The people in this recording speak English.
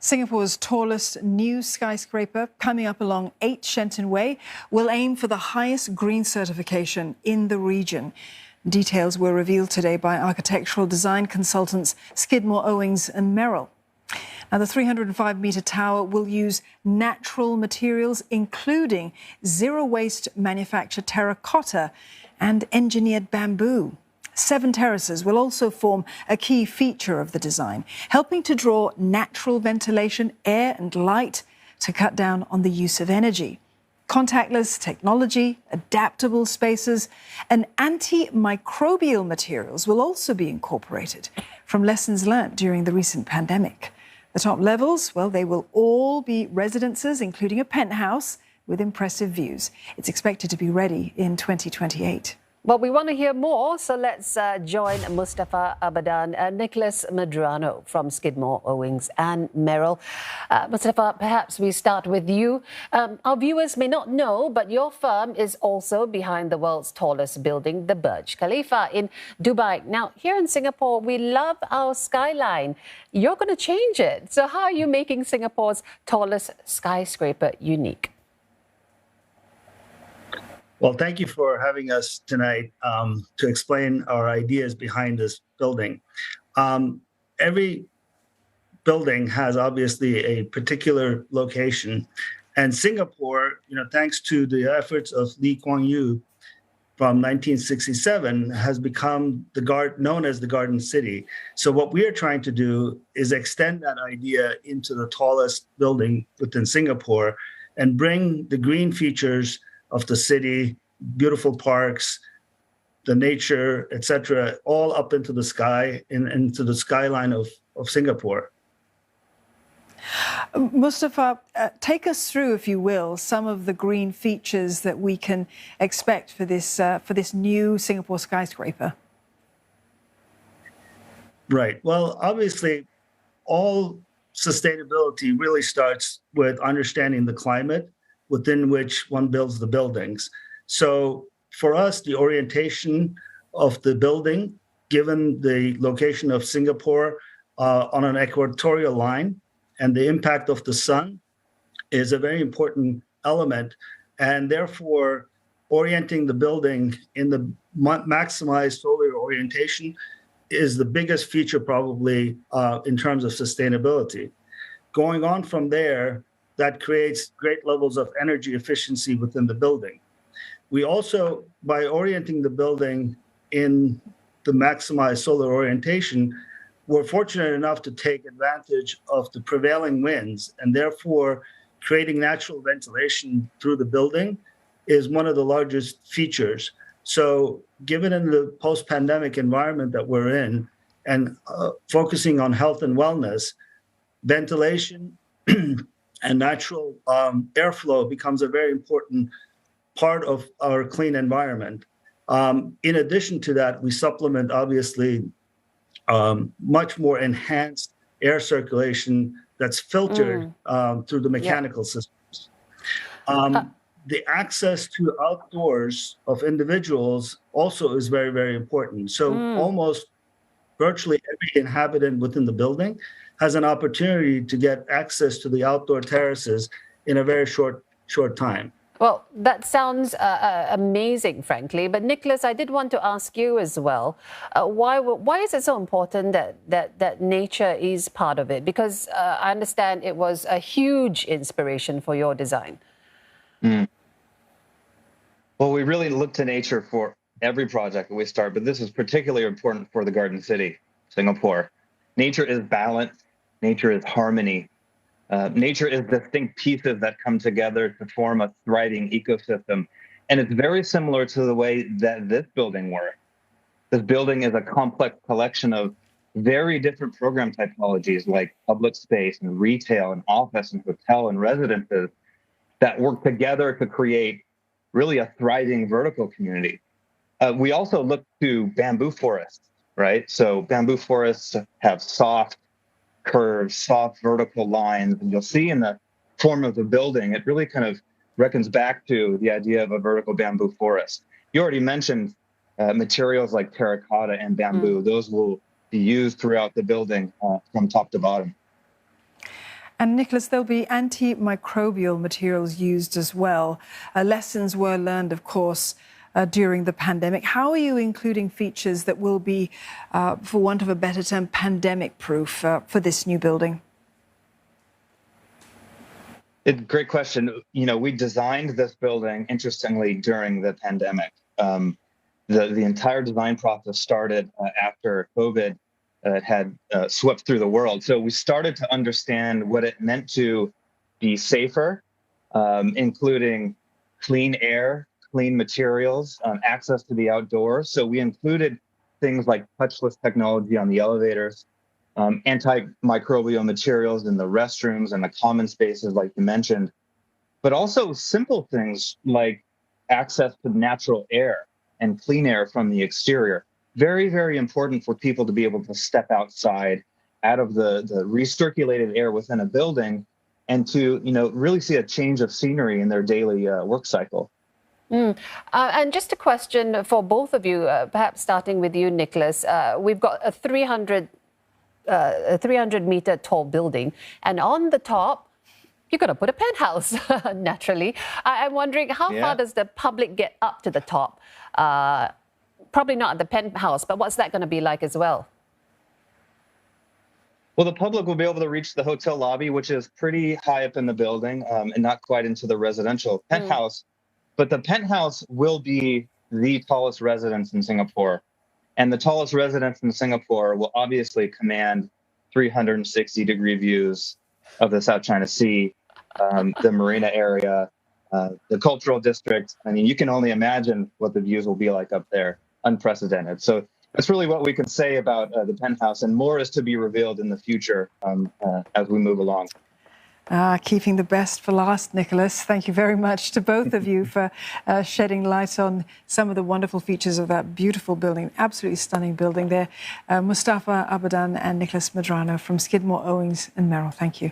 Singapore's tallest new skyscraper, coming up along 8 Shenton Way, will aim for the highest green certification in the region. Details were revealed today by architectural design consultants Skidmore, Owings Merrill. Now, the 305-metre tower will use natural materials, including zero-waste manufactured terracotta and engineered bamboo. 7 terraces will also form a key feature of the design, helping to draw natural ventilation, air and light to cut down on the use of energy. Contactless technology, adaptable spaces and antimicrobial materials will also be incorporated from lessons learned during the recent pandemic. The top levels, well, they will all be residences, including a penthouse with impressive views. It's expected to be ready in 2028. Well, we want to hear more, so let's join Mustafa, Abadan, and Nicolas Medrano from Skidmore, Owings and Merrill. Mustafa, perhaps we start with you. Our viewers may not know, but your firm is also behind the world's tallest building, the Burj Khalifa in Dubai. Now, here in Singapore, we love our skyline. You're going to change it. So how are you making Singapore's tallest skyscraper unique? Well, thank you for having us tonight to explain our ideas behind this building. Every building has obviously a particular location, and Singapore, thanks to the efforts of Lee Kuan Yew from 1967, has become known as the Garden City. So what we are trying to do is extend that idea into the tallest building within Singapore and bring the green features of the city, beautiful parks, the nature, etc., all up into the sky, into the skyline of Singapore. Mustafa, take us through, if you will, some of the green features that we can expect for this new Singapore skyscraper. Right. Well, obviously, all sustainability really starts with understanding the climate within which one builds the buildings. So for us, the orientation of the building, given the location of Singapore on an equatorial line and the impact of the sun, is a very important element. And therefore, orienting the building in the maximized solar orientation is the biggest feature probably in terms of sustainability. Going on from there, that creates great levels of energy efficiency within the building. We also, by orienting the building in the maximized solar orientation, we're fortunate enough to take advantage of the prevailing winds, and therefore creating natural ventilation through the building is one of the largest features. So given in the post-pandemic environment that we're in and focusing on health and wellness, ventilation and natural airflow becomes a very important part of our clean environment. In addition to that, we supplement, obviously, much more enhanced air circulation that's filtered through the mechanical systems. The access to outdoors of individuals also is very, very important. So almost virtually every inhabitant within the building has an opportunity to get access to the outdoor terraces in a very short time. Well, that sounds amazing, frankly. But Nicolas, I did want to ask you as well, why is it so important that nature is part of it? Because I understand it was a huge inspiration for your design. Well, we really look to nature for every project that we start, but this is particularly important for the Garden City, Singapore. Nature is balance. Nature is harmony. Nature is distinct pieces that come together to form a thriving ecosystem. And it's very similar to the way that this building works. This building is a complex collection of very different program typologies like public space and retail and office and hotel and residences that work together to create really a thriving vertical community. We also look to bamboo forests, right? So bamboo forests have soft curves, soft vertical lines, and you'll see in the form of the building, it really kind of reckons back to the idea of a vertical bamboo forest. You already mentioned materials like terracotta and bamboo. Those will be used throughout the building from top to bottom. And Nicolas, there'll be antimicrobial materials used as well. Lessons were learned, of course, during the pandemic. How are you including features that will be, for want of a better term, pandemic-proof for this new building? Great question. You know, we designed this building, interestingly, during the pandemic. The entire design process started after COVID had swept through the world. So we started to understand what it meant to be safer, including clean air, clean materials, access to the outdoors. So we included things like touchless technology on the elevators, antimicrobial materials in the restrooms and the common spaces, like you mentioned, but also simple things like access to natural air and clean air from the exterior. Very, very important for people to be able to step outside out of the recirculated air within a building and to, really see a change of scenery in their daily work cycle. And just a question for both of you, perhaps starting with you, Nicolas. We've got a 300-meter tall building, and on the top, you're going to put a penthouse, naturally. I'm wondering, how far does the public get up to the top? Probably not at the penthouse, but what's that going to be like as well? Well, the public will be able to reach the hotel lobby, which is pretty high up in the building and not quite into the residential penthouse. But the penthouse will be the tallest residence in Singapore. And the tallest residence in Singapore will obviously command 360-degree views of the South China Sea, the marina area, the cultural district. I mean, you can only imagine what the views will be like up there. Unprecedented. So that's really what we can say about the penthouse, and more is to be revealed in the future as we move along. Keeping the best for last, Nicolas. Thank you very much to both of you for shedding light on some of the wonderful features of that beautiful building, absolutely stunning building there. Mustafa, Abadan and Nicolas Medrano from Skidmore, Owings and Merrill. Thank you.